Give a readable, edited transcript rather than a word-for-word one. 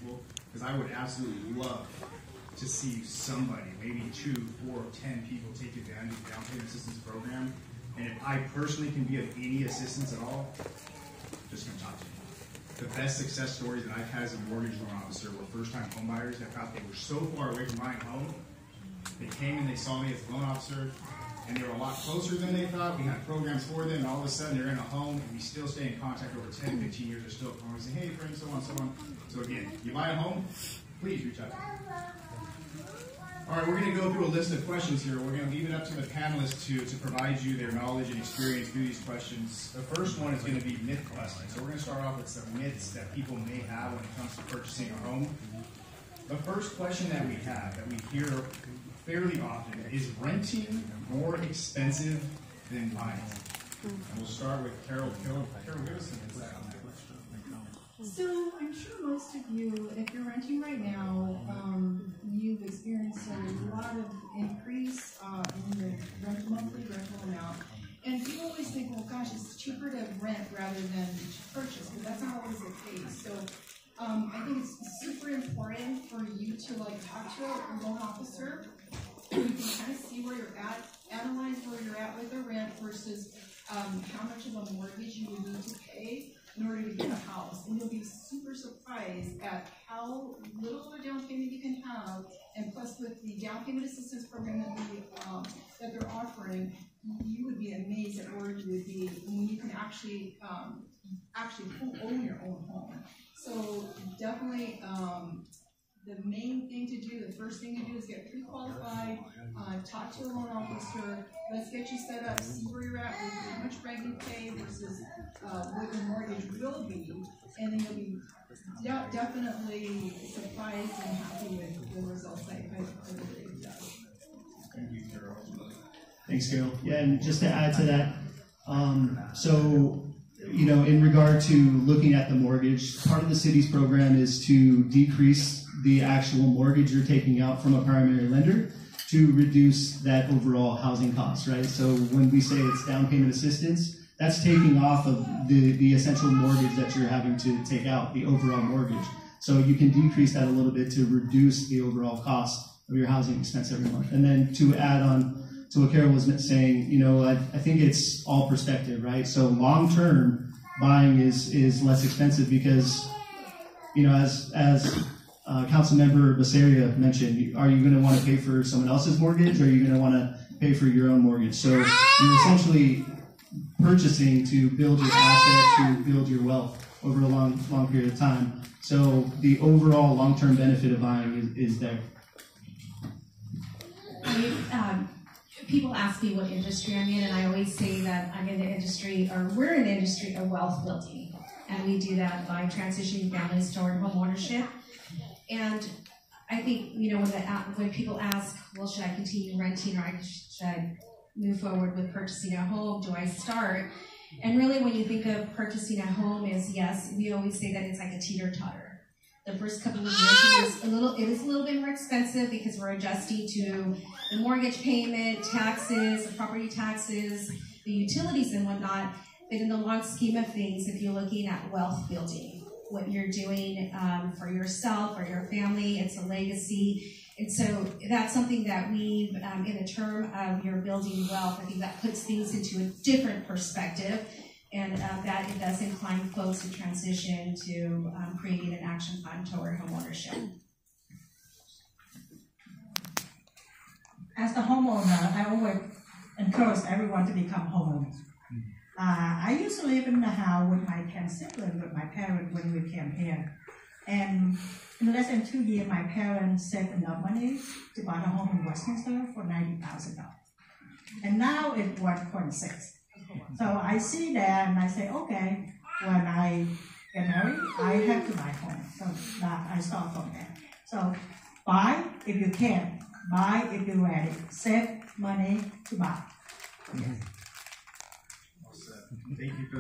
people, because I would absolutely love to see somebody, maybe 2, 4, 10 people take advantage of the down payment assistance program. And if I personally can be of any assistance at all, just come talk to me. The best success stories that I've had as a mortgage loan officer were first-time home buyers that thought they were so far away from buying a home. They came and they saw me as a loan officer, and they were a lot closer than they thought. We had programs for them, and all of a sudden they're in a home, and we still stay in contact over 10, 15 years. They're still calling and saying, hey, friend, so on, so on. So again, you buy a home, please reach out to me. All right, we're going to go through a list of questions here. We're going to leave it up to the panelists to provide you their knowledge and experience through these questions. The first one is going to be myth busting. So we're going to start off with some myths that people may have when it comes to purchasing a home. The first question that we have, that we hear fairly often, is renting more expensive than buying? And we'll start with Carol. Carol, give us some insight on that. So I'm sure most of you, if you're renting right now, you've experienced a lot of increase in the monthly rental amount. And people always think, well, gosh, it's cheaper to rent rather than to purchase, but that's not always the case. So I think it's super important for you to talk to a loan officer. You can kind of see where you're at, analyze where you're at with the rent versus how much of a mortgage you would need to pay in order to get a house. And you'll be super surprised at how little of a down payment you can have. And plus with the down payment assistance program that they're offering, you would be amazed at where you would be when you can actually own your own home. So definitely the main thing to do, the first thing to do is get pre-qualified, talk to a loan officer, let's get you set up, see where you're at with how much rent you pay versus what your mortgage will be, and then you'll be definitely surprised and happy with the results that it does. Thank you, Carol. Thanks, Carol. Yeah, and just to add to that, in regard to looking at the mortgage, part of the city's program is to decrease the actual mortgage you're taking out from a primary lender to reduce that overall housing cost, right? So when we say it's down payment assistance, that's taking off of the essential mortgage that you're having to take out, the overall mortgage. So you can decrease that a little bit to reduce the overall cost of your housing expense every month. And then to add on to what Carol was saying, I think it's all perspective, right? So long-term, buying is less expensive because, as Councilmember Becerra mentioned, are you going to want to pay for someone else's mortgage, or are you going to want to pay for your own mortgage? So you're essentially purchasing to build your asset, to build your wealth over a long period of time. So the overall long-term benefit of buying is there. People ask me what industry I'm in, and I always say that I'm in the industry, or we're in the industry of wealth building. And we do that by transitioning families toward homeownership. And I think, when people ask, well, should I continue renting, or should I move forward with purchasing a home? Do I start? And really, when you think of purchasing a home, yes, we always say that it's like a teeter-totter. The first couple of years it is a little bit more expensive because we're adjusting to the mortgage payment, taxes, property taxes, the utilities and whatnot. But in the long scheme of things, if you're looking at wealth building, what you're doing for yourself or your family, it's a legacy. And so that's something that we've, in the term of your building wealth, I think that puts things into a different perspective. And that it does incline folks to transition to creating an action plan toward homeownership. As the homeowner, I always encourage everyone to become homeowners. I used to live in the house with my 10 siblings, with my parents when we came here. And in less than 2 years, my parents saved enough money to buy a home in Westminster for $90,000. And now it's 1.6. So I see that and I say, okay, when I get married, I have to buy a home. So that I start from there. So buy if you can, buy if you're ready, save money to buy. Yes. Thank you for